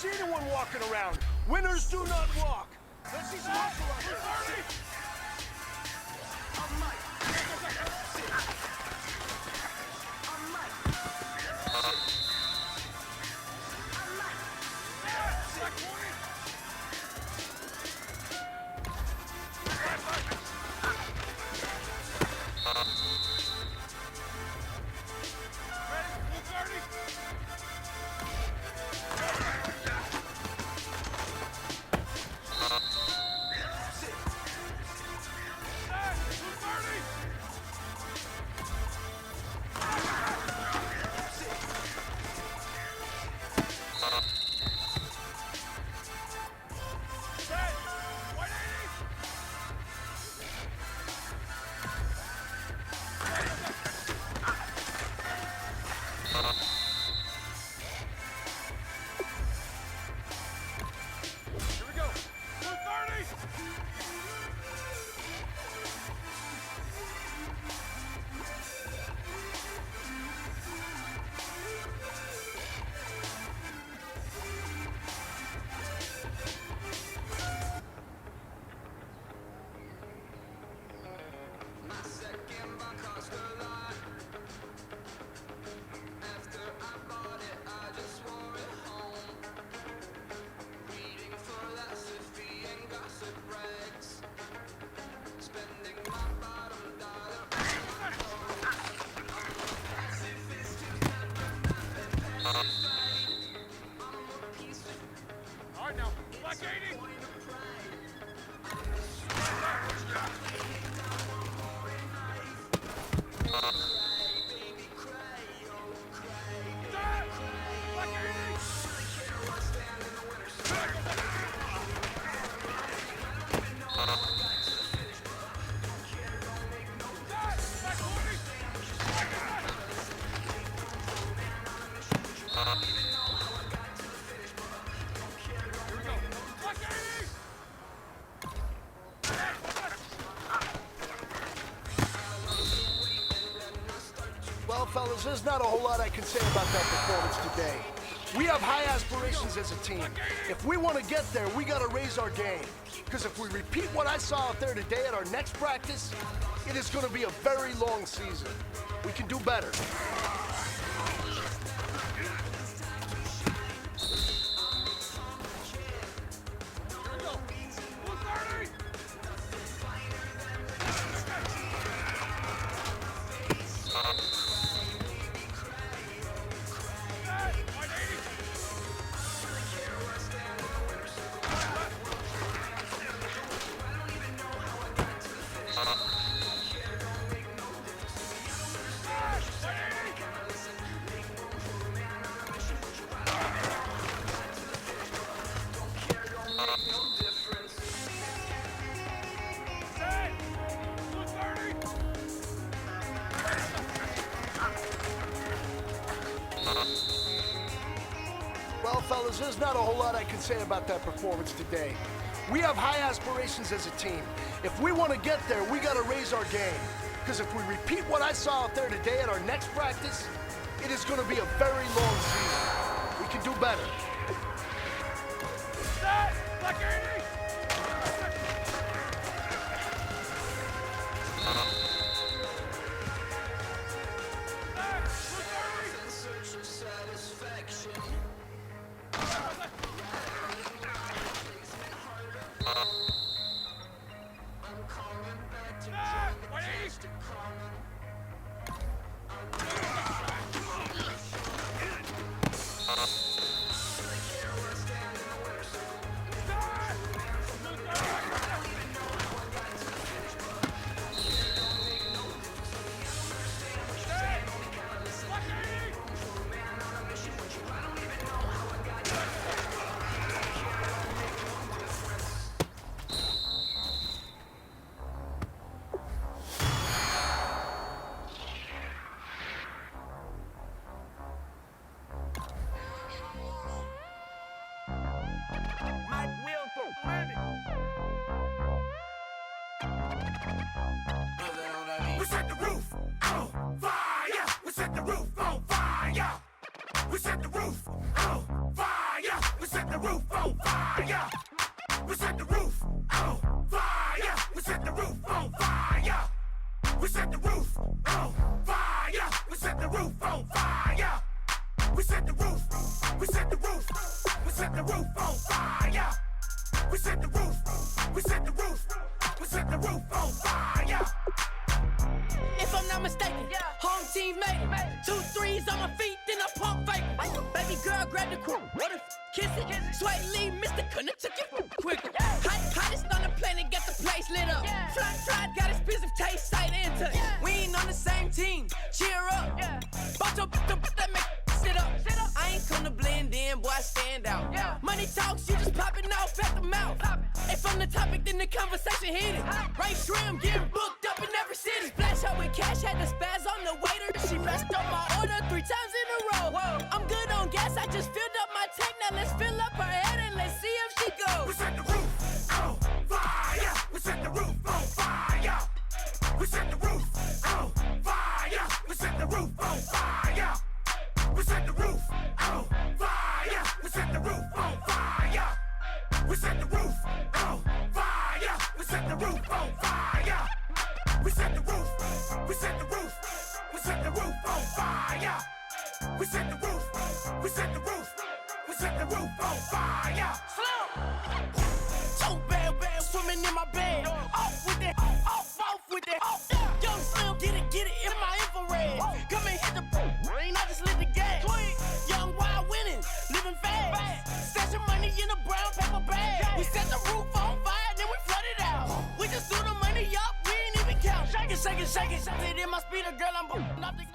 see anyone walking around. Winners do not walk. Let's see some hustle out there. All right, now, Black 80. Well, fellas, there's not a whole lot I can say about that performance today. We have high aspirations as a team. If we want to get there, we got to raise our game. Because if we repeat what I saw out there today at our next practice, it is going to be a very long season. We can do better. Well, fellas, there's not a whole lot I can say about that performance today. We have high aspirations as a team. If we want to get there, we got to raise our game. Because if we repeat what I saw out there today at our next practice, it is going to be a very long season. We can do better. Set! Black 80! We set the roof on fire. We set the roof on fire. We set the roof on fire. We set the roof on fire. We set the roof on fire. We set the roof on fire. We set the roof on fire. We set the roof on fire. We set the roof. We set the roof. We set the roof on fire. We set the roof. We set the roof. We set the roof on fire. If I'm not mistaken, home team made it. 2 threes on my feet, then I pump fake. Baby girl, grab the crew. What if kiss it? Sway Lee, Mr. Couldn't took it quicker. Hottest on the planet, get the place lit up. Fly, got expensive taste, sight into. We ain't on the same team. Cheer up. Bunch of that make sit up. I ain't come to blend in, boy, I stand out. Money talks, you just popping off at the mouth. If I'm the topic, then the conversation heated. Right shrimp, getting booked up in every city. Splash out with cash, had the spaz on the waiter. She messed up my order 3 times in a row. I'm good on gas, I just filled up my tank. Now let's fill up her head and let's see if she goes. We set the roof on fire. We set the roof on fire. We set the roof on fire. We set the roof on fire. We set the roof on fire. We set the roof on fire. We set the roof on fire. We set the roof on fire. We set the roof. We set the roof. We set the roof on fire. We set the roof. We set the roof. We set the roof on fire. So bad, swimming in my bed. Off with it, off with it. Young Slim, get it in my infrared. Come and hit the rain, I just lit the gas. Young wild winning, living fast. Stashing money in a brown paper bag. We set the roof on fire, then we flood it out. We just threw the money up, we ain't even count. Shake it. It in my speeder, girl, I'm nothing.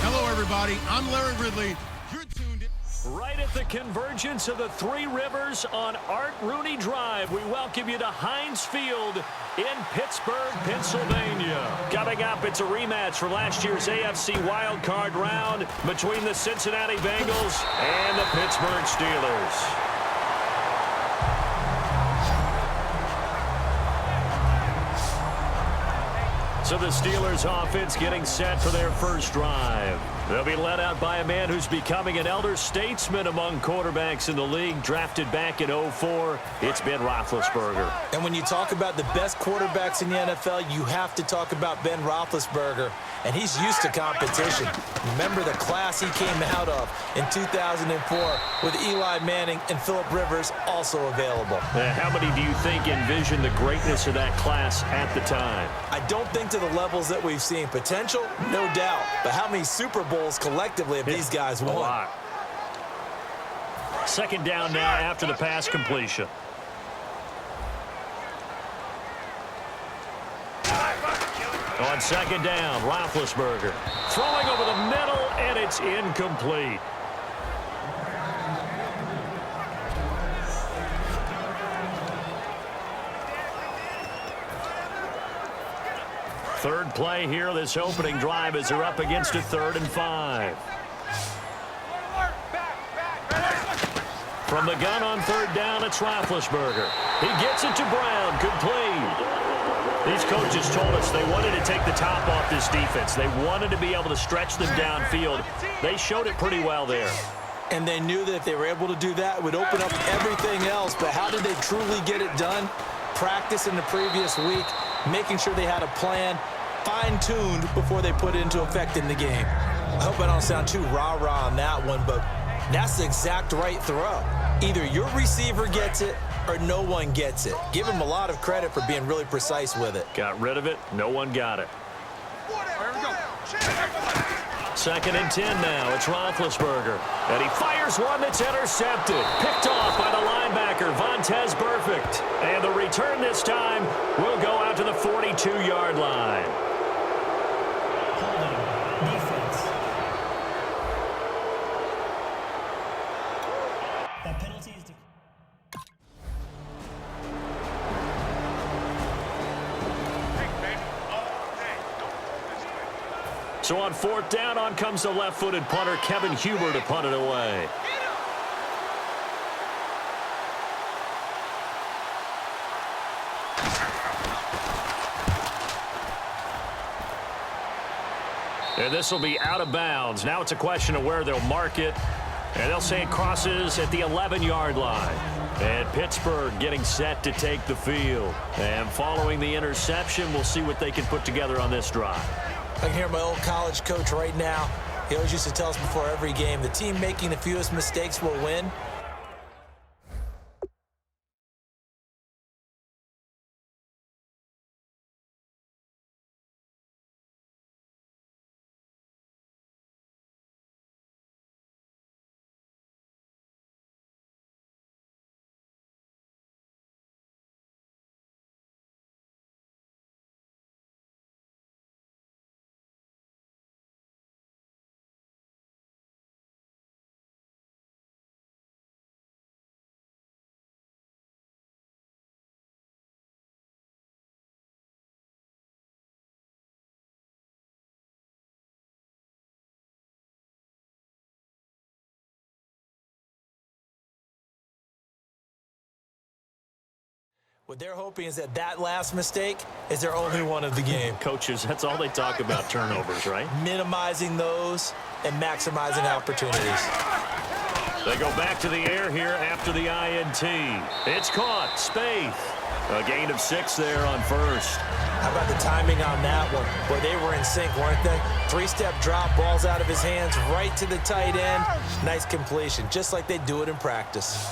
Hello, everybody. I'm Larry Ridley. You're tuned in. Right at the convergence of the Three Rivers on Art Rooney Drive, we welcome you to Heinz Field in Pittsburgh, Pennsylvania. Coming up, it's a rematch for last year's AFC wildcard round between the Cincinnati Bengals and the Pittsburgh Steelers. So the Steelers offense getting set for their first drive. They'll be led out by a man who's becoming an elder statesman among quarterbacks in the league, drafted back in 2004. It's Ben Roethlisberger. And when you talk about the best quarterbacks in the NFL, you have to talk about Ben Roethlisberger. And he's used to competition. Remember the class he came out of in 2004 with Eli Manning and Phillip Rivers also available. How many do you think envisioned the greatness of that class at the time? I don't think to the levels that we've seen. Potential, no doubt. But how many Super Bowls collectively have these guys won? A lot. Second down now after the pass completion. On second down, Roethlisberger throwing over the middle, and it's incomplete. Third play here, this opening drive as they're up against a 3rd and 5. From the gun on 3rd down, it's Roethlisberger. He gets it to Brown, complete. These coaches told us they wanted to take the top off this defense. They wanted to be able to stretch them downfield. They showed it pretty well there. And they knew that if they were able to do that, it would open up everything else. But how did they truly get it done? Practice in the previous week, making sure they had a plan, fine-tuned before they put it into effect in the game. I hope I don't sound too rah-rah on that one, but that's the exact right throw. Either your receiver gets it or no one gets it. Give him a lot of credit for being really precise with it. Got rid of it. No one got it. 2nd and 10 now. It's Roethlisberger. And he fires one that's intercepted. Picked off by the linebacker, Vontaze Burfict. And the return this time will go out to the 42-yard line. Holding. Defense. That penalty is... So on 4th down, on comes the left-footed punter, Kevin Huber, to punt it away. And this will be out of bounds. Now it's a question of where they'll mark it. And they'll say it crosses at the 11-yard line. And Pittsburgh getting set to take the field. And following the interception, we'll see what they can put together on this drive. I can hear my old college coach right now. He always used to tell us before every game, the team making the fewest mistakes will win. What they're hoping is that that last mistake is their only one of the game. Coaches, that's all they talk about, turnovers, right? Minimizing those and maximizing opportunities. They go back to the air here after the INT. It's caught. Spaeth. A gain of 6 there on first. How about the timing on that one? Boy, they were in sync, weren't they? 3-step drop, balls out of his hands, right to the tight end. Nice completion, just like they do it in practice.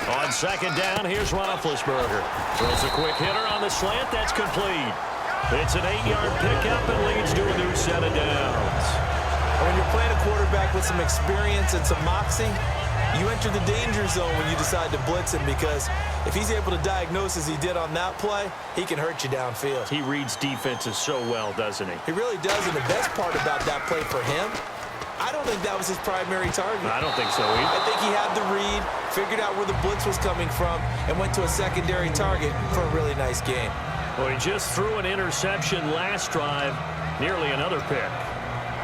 On second down, here's Roethlisberger. Throws a quick hitter on the slant. That's complete. It's an 8-yard pickup and leads to a new set of downs. When you're playing a quarterback with some experience and some moxie, you enter the danger zone when you decide to blitz him, because if he's able to diagnose as he did on that play, he can hurt you downfield. He reads defenses so well, doesn't he? He really does, and the best part about that play for him, I don't think that was his primary target. I don't think so either. I think he had the read, figured out where the blitz was coming from, and went to a secondary target for a really nice gain. Well, he just threw an interception last drive, nearly another pick.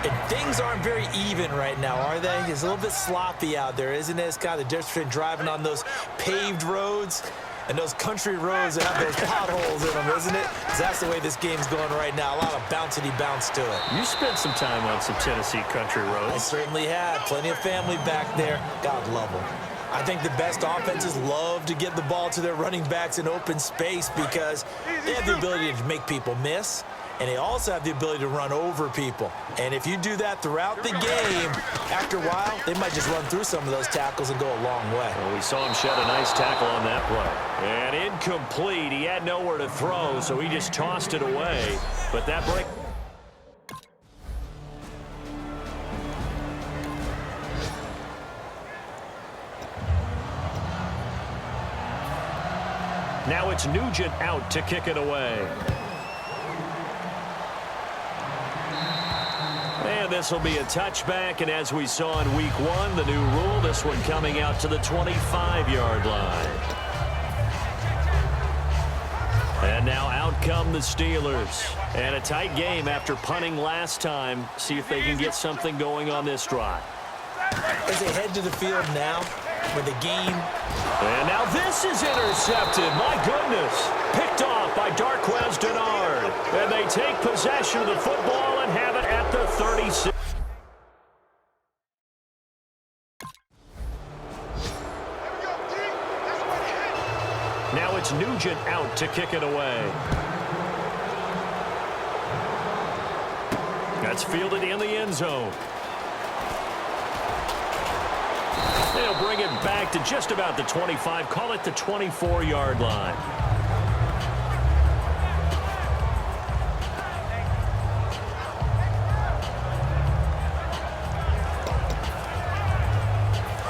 And things aren't very even right now, are they? It's a little bit sloppy out there, isn't it? It's kind of the difference between driving on those paved roads and those country roads that have those potholes in them, isn't it? 'Cause that's the way this game's going right now. A lot of bouncy bounce to it. You spent some time on some Tennessee country I roads. certainly had. Plenty of family back there. God love them. I think the best offenses love to get the ball to their running backs in open space because they have the ability to make people miss, and they also have the ability to run over people. And if you do that throughout the game, after a while, they might just run through some of those tackles and go a long way. Well, we saw him shed a nice tackle on that play. And incomplete. He had nowhere to throw, so he just tossed it away. But that break... Now it's Nugent out to kick it away. And this will be a touchback, and as we saw in week 1, the new rule, this one coming out to the 25-yard line. And now out come the Steelers. And a tight game after punting last time. See if they can get something going on this drive. As they head to the field now, with the game. And now this is intercepted. My goodness. Picked off by Darquez Denard. And they take possession of the football and have it at the 36. Now it's Nugent out to kick it away. That's fielded in the end zone. They'll bring it back to just about the 25, call it the 24-yard line.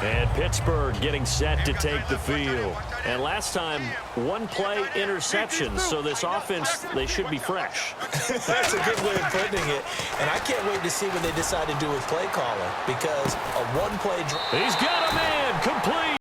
And Pittsburgh getting set to take the field. And last time, one play interception, so this offense, they should be fresh. That's a good way of putting it. And I can't wait to see what they decide to do with play calling, because a one-play... He's got a man complete.